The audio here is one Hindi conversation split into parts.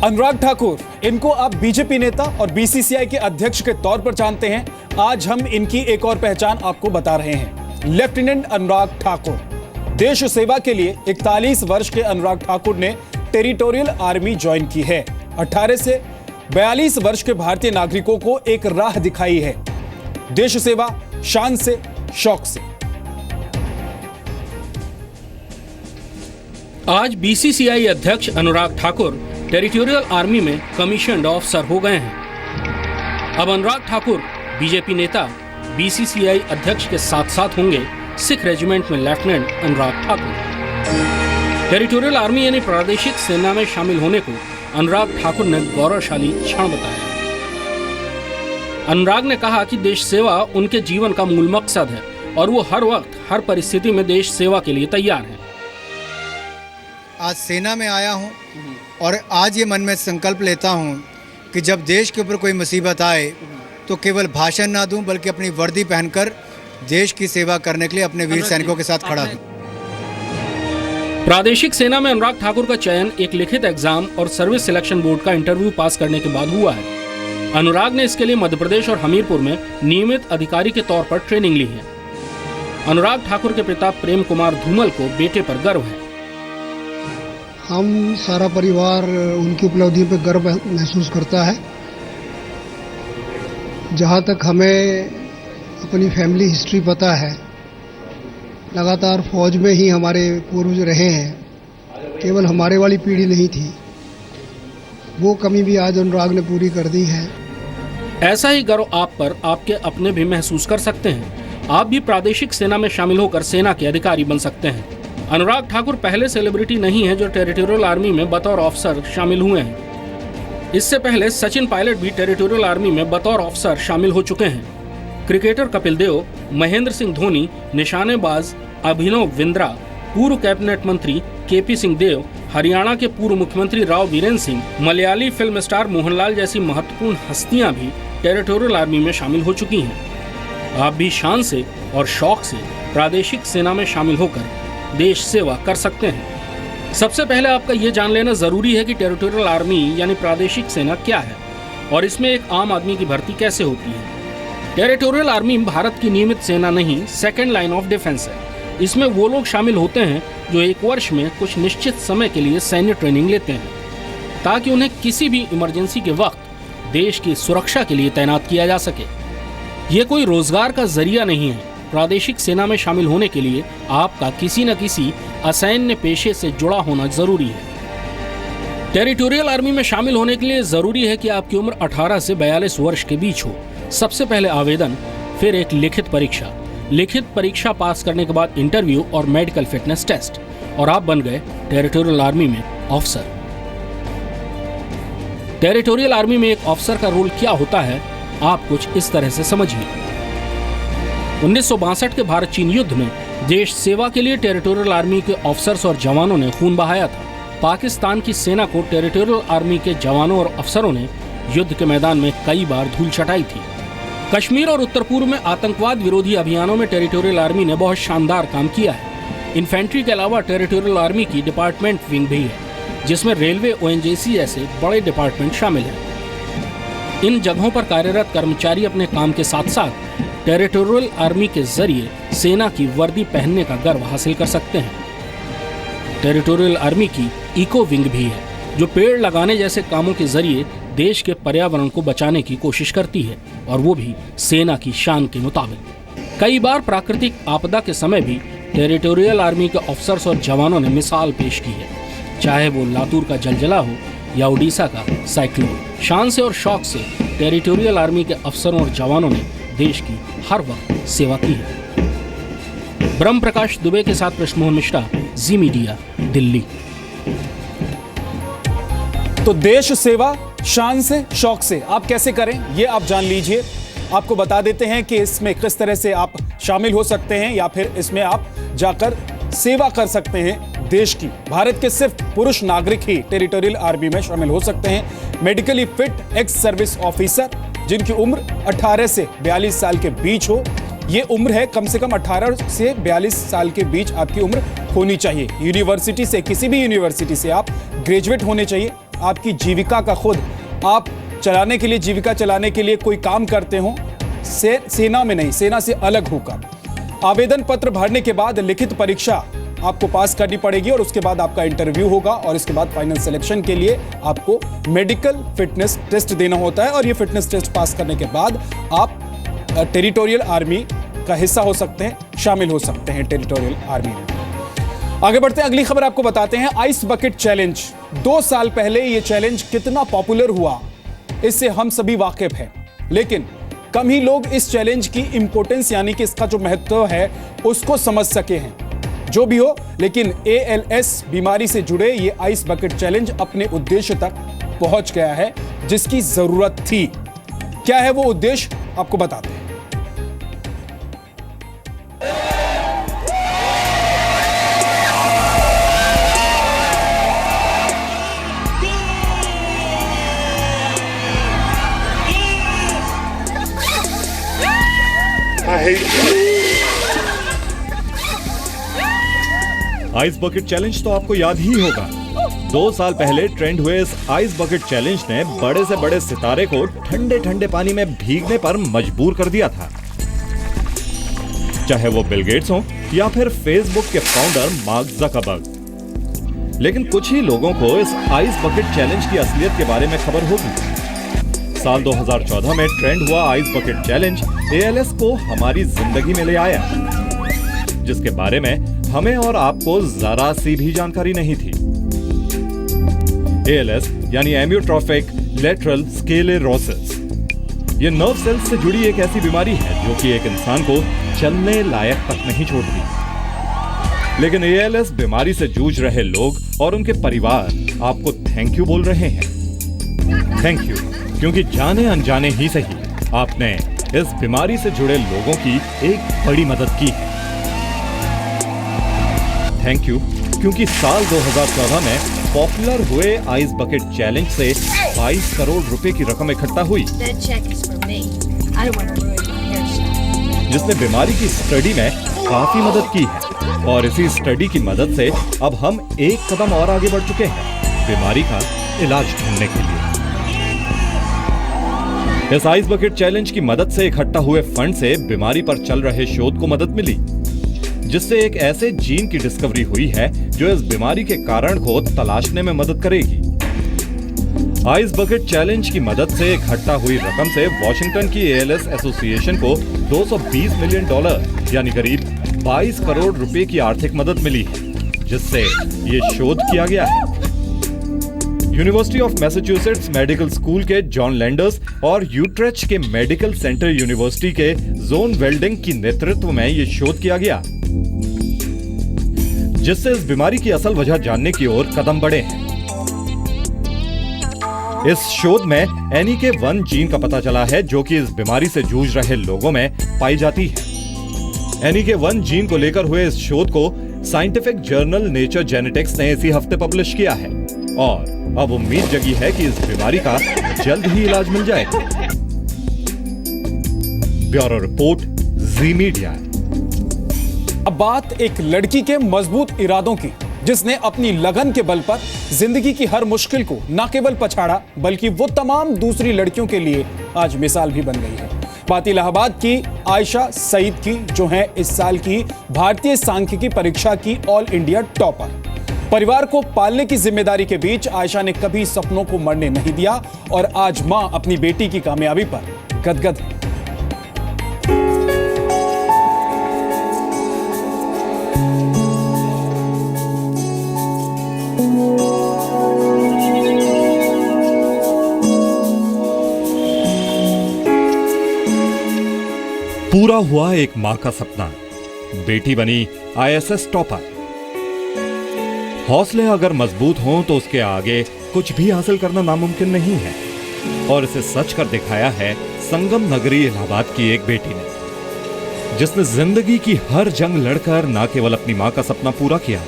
अनुराग ठाकुर, इनको आप बीजेपी नेता और बीसीसीआई के अध्यक्ष के तौर पर जानते हैं। आज हम इनकी एक और पहचान आपको बता रहे हैं। लेफ्टिनेंट अनुराग ठाकुर। देश सेवा के लिए 41 वर्ष के अनुराग ठाकुर ने टेरिटोरियल आर्मी ज्वाइन की है। 18 से 42 वर्ष के भारतीय नागरिकों को एक राह दिखाई है। देश सेवा शान से, शौक से। आज बीसीसीआई अध्यक्ष अनुराग ठाकुर टेरिटोरियल आर्मी में कमीशन्ड ऑफिसर हो गए हैं। अब अनुराग ठाकुर बीजेपी नेता, बीसीसीआई अध्यक्ष के साथ साथ होंगे सिख रेजिमेंट में lieutenant Anurag Thakur. Territorial army यानी प्रादेशिक सेना में शामिल होने को अनुराग ठाकुर ने गौरवशाली क्षण बताया। अनुराग ने कहा कि देश सेवा उनके जीवन का मूल मकसद है और वो हर वक्त हर परिस्थिति में देश सेवा के लिए तैयार हैं। आज सेना में आया हूं और आज ये मन में संकल्प लेता हूं कि जब देश के ऊपर कोई मुसीबत आए तो केवल भाषण ना दूं बल्कि अपनी वर्दी पहनकर देश की सेवा करने के लिए अपने वीर सैनिकों के साथ खड़ा हूं। प्रादेशिक सेना में अनुराग ठाकुर का चयन एक लिखित एग्जाम और सर्विस सिलेक्शन बोर्ड का इंटरव्यू पास करने के बाद हुआ है। अनुराग ने इसके लिए मध्य प्रदेश और हमीरपुर में नियमित अधिकारी के तौर पर ट्रेनिंग ली है। अनुराग ठाकुर के पिता प्रेम कुमार धूमल को बेटे पर गर्व है। हम सारा परिवार उनकी उपलब्धियों पर गर्व महसूस करता है। जहाँ तक हमें अपनी फैमिली हिस्ट्री पता है, लगातार फौज में ही हमारे पूर्वज रहे हैं। केवल हमारे वाली पीढ़ी नहीं थी, वो कमी भी आज अनुराग ने पूरी कर दी है। ऐसा ही गर्व आप पर आपके अपने भी महसूस कर सकते हैं। आप भी प्रादेशिक सेना में शामिल होकर सेना के अधिकारी बन सकते हैं। अनुराग ठाकुर पहले सेलिब्रिटी नहीं है जो टेरिटोरियल आर्मी में बतौर ऑफिसर शामिल हुए हैं। इससे पहले सचिन पायलट भी टेरिटोरियल आर्मी में बतौर ऑफिसर शामिल हो चुके हैं। क्रिकेटर कपिल देव, महेंद्र सिंह धोनी, निशानेबाज अभिनव बिंद्रा, पूर्व कैबिनेट मंत्री केपी सिंह देव, हरियाणा के पूर्व मुख्यमंत्री राव वीरेंद्र सिंह, मलयाली फिल्म स्टार मोहनलाल जैसी महत्वपूर्ण हस्तियां भी टेरिटोरियल आर्मी में शामिल हो चुकी हैं। आप भी शान से और शौक से प्रादेशिक सेना में शामिल होकर देश सेवा कर सकते हैं। सबसे पहले आपका ये जान लेना जरूरी है कि टेरिटोरियल आर्मी यानी प्रादेशिक सेना क्या है और इसमें एक आम आदमी की भर्ती कैसे होती है। टेरिटोरियल आर्मी भारत की नियमित सेना नहीं, सेकेंड लाइन ऑफ डिफेंस है। इसमें वो लोग शामिल होते हैं जो एक वर्ष में कुछ निश्चित समय के लिए सैन्य ट्रेनिंग लेते हैं ताकि उन्हें किसी भी इमरजेंसी के वक्त देश की सुरक्षा के लिए तैनात किया जा सके। ये कोई रोजगार का जरिया नहीं है। प्रादेशिक सेना में शामिल होने के लिए आपका किसी न किसी असैन्य पेशे से जुड़ा होना जरूरी है। टेरिटोरियल आर्मी में शामिल होने के लिए जरूरी है कि आपकी उम्र 18 से 42 वर्ष के बीच हो। सबसे पहले आवेदन, फिर एक लिखित परीक्षा। लिखित परीक्षा पास करने के बाद इंटरव्यू और मेडिकल फिटनेस टेस्ट और आप बन गए टेरिटोरियल आर्मी में ऑफिसर। टेरिटोरियल आर्मी में एक ऑफिसर का रोल क्या होता है, आप कुछ इस तरह से समझिए। 1962 के भारत चीन युद्ध में देश सेवा के लिए टेरिटोरियल आर्मी के ऑफिसर्स और जवानों ने खून बहाया था। पाकिस्तान की सेना को टेरिटोरियल आर्मी के जवानों और अफसरों ने युद्ध के मैदान में कई बार धूल चटाई थी। कश्मीर और उत्तर पूर्व में आतंकवाद विरोधी अभियानों में टेरिटोरियल आर्मी ने बहुत शानदार काम किया है। इन्फेंट्री के अलावा टेरिटोरियल आर्मी की डिपार्टमेंट विंग भी है जिसमें रेलवे, ओएनजीसी जैसे बड़े डिपार्टमेंट शामिल हैं। इन जगहों पर कार्यरत कर्मचारी अपने काम के साथ साथ टेरिटोरियल आर्मी के जरिए सेना की वर्दी पहनने का गर्व हासिल कर सकते हैं। टेरिटोरियल आर्मी की इको विंग भी है जो पेड़ लगाने जैसे कामों के जरिए देश के पर्यावरण को बचाने की कोशिश करती है और वो भी सेना की शान के मुताबिक। कई बार प्राकृतिक आपदा के समय भी टेरिटोरियल आर्मी के ऑफिसर्स और जवानों ने मिसाल पेश की है, चाहे वो लातूर का जलजला हो या उड़ीसा का साइक्लोन। शान से और शौक से टेरिटोरियल आर्मी के अफसरों और जवानों ने देश की हर वक्त सेवा की है। ब्रह्म प्रकाश दुबे के साथ कृष्णमोहन मिश्रा, जी मीडिया, दिल्ली। तो देश सेवा शान से, शौक से आप कैसे करें ये आप जान लीजिए। आपको बता देते हैं कि इसमें किस तरह से आप शामिल हो सकते हैं या फिर इसमें आप जाकर सेवा कर सकते हैं देश की। भारत के सिर्फ पुरुष नागरिक ही टेरिटोरियल आर्मी में शामिल हो सकते हैं। Medically fit ex service officer जिनकी उम्र 18 से 42 साल के बीच हो। ये उम्र है कम से कम 18 से 42 साल के बीच आपकी उम्र होनी चाहिए। यूनिवर्सिटी से, किसी भी यूनिवर्सिटी से आप ग्रेजुएट होने चाहिए। आपकी जीविका का खुद आप चलाने के लिए, जीविका चलाने के लिए कोई काम करते हो, सेना में नहीं, सेना से अलग होकर, आवेदन पत्र भरने के बाद लिखित परीक्षा आपको पास करनी पड़ेगी और उसके बाद आपका इंटरव्यू होगा और इसके बाद फाइनल सिलेक्शन के लिए आपको मेडिकल फिटनेस टेस्ट देना होता है और ये फिटनेस टेस्ट पास करने के बाद आप टेरिटोरियल आर्मी का हिस्सा हो सकते हैं, शामिल हो सकते हैं टेरिटोरियल आर्मी में। आगे बढ़ते हैं, अगली खबर आपको बताते हैं। आइस बकेट चैलेंज, 2 साल पहले ये चैलेंज कितना पॉपुलर हुआ इससे हम सभी वाकिफ हैं, लेकिन कम ही लोग इस चैलेंज की इंपॉर्टेंस यानी कि इसका जो महत्व है उसको समझ सके हैं। जो भी हो, लेकिन ALS बीमारी से जुड़े ये आइस बकेट चैलेंज अपने उद्देश्य तक पहुंच गया है जिसकी जरूरत थी। क्या है वो उद्देश्य, आपको बताते हैं। आइस बकेट चैलेंज तो आपको याद ही होगा। 2 साल पहले ट्रेंड हुए इस आइस बकेट चैलेंज ने बड़े से बड़े सितारे को ठंडे ठंडे पानी में भीगने पर मजबूर कर दिया था, चाहे वो बिल गेट्स हो या फिर फेसबुक के फाउंडर मार्क ज़करबर्ग। लेकिन कुछ ही लोगों को इस आइस बकेट चैलेंज की असलियत के बारे में खबर होगी। साल 2014 में ट्रेंड हुआ आइस बकेट चैलेंज ALS को हमारी जिंदगी में ले आया, जिसके बारे में हमें और आपको जरा सी भी जानकारी नहीं थी। ALS यानी एम्योट्रोफिक लेटरल स्क्लेरोसिस, ये नर्व सेल्स से जुड़ी एक ऐसी बीमारी है जो कि एक इंसान को चलने लायक तक नहीं छोड़ती। लेकिन ALS बीमारी से जूझ रहे लोग और उनके परिवार आपको थैंक यू बोल रहे हैं। थैंक यू, क्योंकि जाने अनजाने ही सही आपने इस बीमारी से जुड़े लोगों की एक बड़ी मदद की है। थैंक यू, क्योंकि साल 2014 में पॉपुलर हुए आइस बकेट चैलेंज से 22 करोड़ रुपए की रकम इकट्ठा हुई, जिसने बीमारी की स्टडी में काफी मदद की है। और इसी स्टडी की मदद से अब हम एक कदम और आगे बढ़ चुके हैं बीमारी का इलाज ढूंढने के लिए। इस आइस बकेट चैलेंज की मदद से इकट्ठा हुए फंड से बीमारी पर चल रहे शोध को मदद मिली, जिससे एक ऐसे जीन की डिस्कवरी हुई है जो इस बीमारी के कारण को तलाशने में मदद करेगी। आइस बकेट चैलेंज की मदद से इकट्ठा हुई रकम से वॉशिंगटन की ALS एसोसिएशन को $220 मिलियन यानी करीब 22 करोड़ रुपए की आर्थिक मदद मिली है, जिससे ये शोध किया गया है। University of Massachusetts medical school के जॉन लैंडर्स और यूट्रेच के मेडिकल सेंटर यूनिवर्सिटी के जोन वेल्डिंग की नेतृत्व में ये शोध किया गया, जिससे इस बीमारी की असल वजह जानने की ओर कदम बढ़े हैं। इस शोध में NEK1 जीन का पता चला है, जो कि इस बीमारी से जूझ रहे लोगों में पाई जाती है। NEK1 जीन को लेकर हुए इस शोध को साइंटिफिक जर्नल नेचर जेनेटिक्स ने इसी हफ्ते पब्लिश किया है और अब उम्मीद जगी है कि इस बीमारी का जल्द ही इलाज मिल जाएगा। ब्यूरो रिपोर्ट, जी मीडिया। अब बात एक लड़की के मजबूत इरादों की, जिसने अपनी लगन के बल पर जिंदगी की हर मुश्किल को न केवल पछाड़ा बल्कि वो तमाम दूसरी लड़कियों के लिए आज मिसाल भी बन गई है। बात इलाहाबाद की आयशा सईद की, जो है इस साल की भारतीय सांख्यिकी परीक्षा की ऑल इंडिया टॉपर। परिवार को पालने की जिम्मेदारी के बीच आयशा ने कभी सपनों को मरने नहीं दिया और आज मां अपनी बेटी की कामयाबी पर गदगद है। पूरा हुआ एक मां का सपना, बेटी बनी ISS टॉपर। हौसले अगर मजबूत हों तो उसके आगे कुछ भी हासिल करना नामुमकिन नहीं है, और इसे सच कर दिखाया है संगम नगरी इलाहाबाद की एक बेटी ने, जिसने जिंदगी की हर जंग लड़कर न केवल अपनी मां का सपना पूरा किया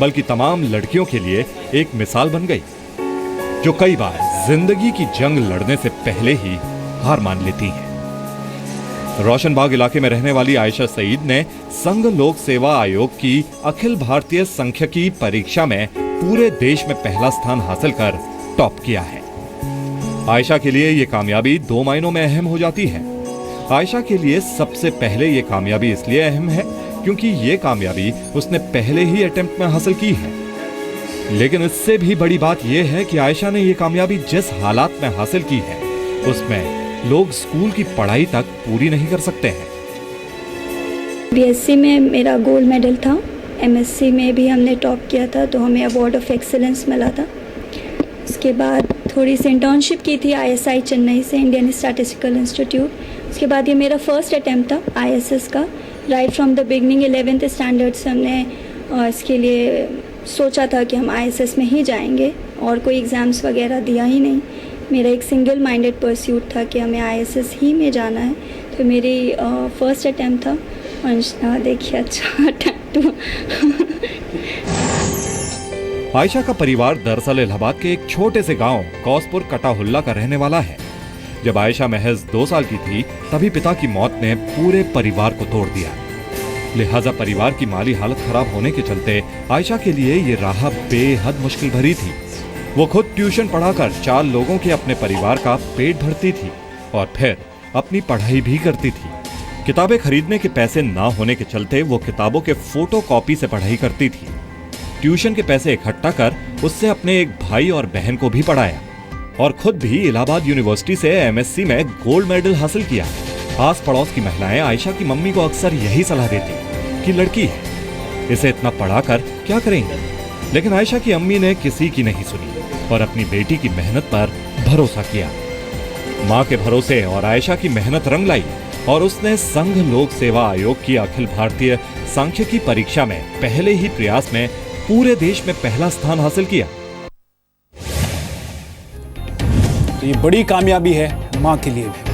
बल्कि तमाम लड़कियों के लिए एक मिसाल बन गई, जो कई बार जिंदगी की जंग लड़ने से पहले ही हार मान लेती हैं। रोशनबाग इलाके में रहने वाली आयशा सईद ने संघ लोक सेवा आयोग की अखिल भारतीय सांख्यिकी परीक्षा में पूरे देश में पहला स्थान हासिल कर टॉप किया है। आयशा के लिए ये कामयाबी 2 मायनों में अहम हो जाती है। आयशा के लिए सबसे पहले ये कामयाबी इसलिए अहम है क्योंकि ये कामयाबी उसने पहले ही अटेम्प्ट में हासिल की है। लेकिन इससे भी बड़ी बात यह है कि आयशा ने ये कामयाबी जिस हालात में हासिल की है उसमें लोग स्कूल की पढ़ाई तक पूरी नहीं कर सकते हैं। बीएससी में मेरा गोल्ड मेडल था, एमएससी में भी हमने टॉप किया था तो हमें अवार्ड ऑफ एक्सीलेंस मिला था। उसके बाद थोड़ी सी इंटर्नशिप की थी आईएसआई चेन्नई से, इंडियन स्टैटिस्टिकल इंस्टीट्यूट। उसके बाद ये मेरा फर्स्ट अटैम्प्ट था आईएसएस का। Right from the beginning 11th standard से हमने इसके लिए सोचा था कि हम आईएसएस में ही जाएंगे और कोई एग्ज़ाम्स वगैरह दिया ही नहीं। मेरा एक सिंगल माइंडेड परस्यूट था कि हमें आईएसएस ही में जाना है। तो मेरी फर्स्ट अटैम्प्ट था और देखिए अच्छा अटैम्प्ट। आयशा का परिवार दरअसल इलाहाबाद के एक छोटे से गांव कौसपुर कटाहुल्ला का रहने वाला है। जब आयशा महज 2 साल की थी तभी पिता की मौत ने पूरे परिवार को तोड़ दिया। लिहाजा परिवार की माली हालत खराब होने के चलते आयशा के लिए ये राह बेहद मुश्किल भरी थी। वो खुद ट्यूशन पढ़ाकर 4 लोगों के अपने परिवार का पेट भरती थी और फिर अपनी पढ़ाई भी करती थी। किताबें खरीदने के पैसे ना होने के चलते वो किताबों के फोटोकॉपी से पढ़ाई करती थी। ट्यूशन के पैसे इकट्ठा कर उससे अपने एक भाई और बहन को भी पढ़ाया और खुद भी इलाहाबाद यूनिवर्सिटी से एमएससी में गोल्ड मेडल हासिल किया। आस पड़ोस की महिलाएं आयशा की मम्मी को अक्सर यही सलाह देती कि लड़की है, इसे इतना पढ़ाकर क्या करेंगे। लेकिन आयशा की अम्मी ने किसी की नहीं सुनी और अपनी बेटी की मेहनत पर भरोसा किया। मां के भरोसे और आयशा की मेहनत रंग लाई और उसने संघ लोक सेवा आयोग की अखिल भारतीय सांख्यिकी परीक्षा में पहले ही प्रयास में पूरे देश में पहला स्थान हासिल किया। तो ये बड़ी कामयाबी है मां के लिए भी।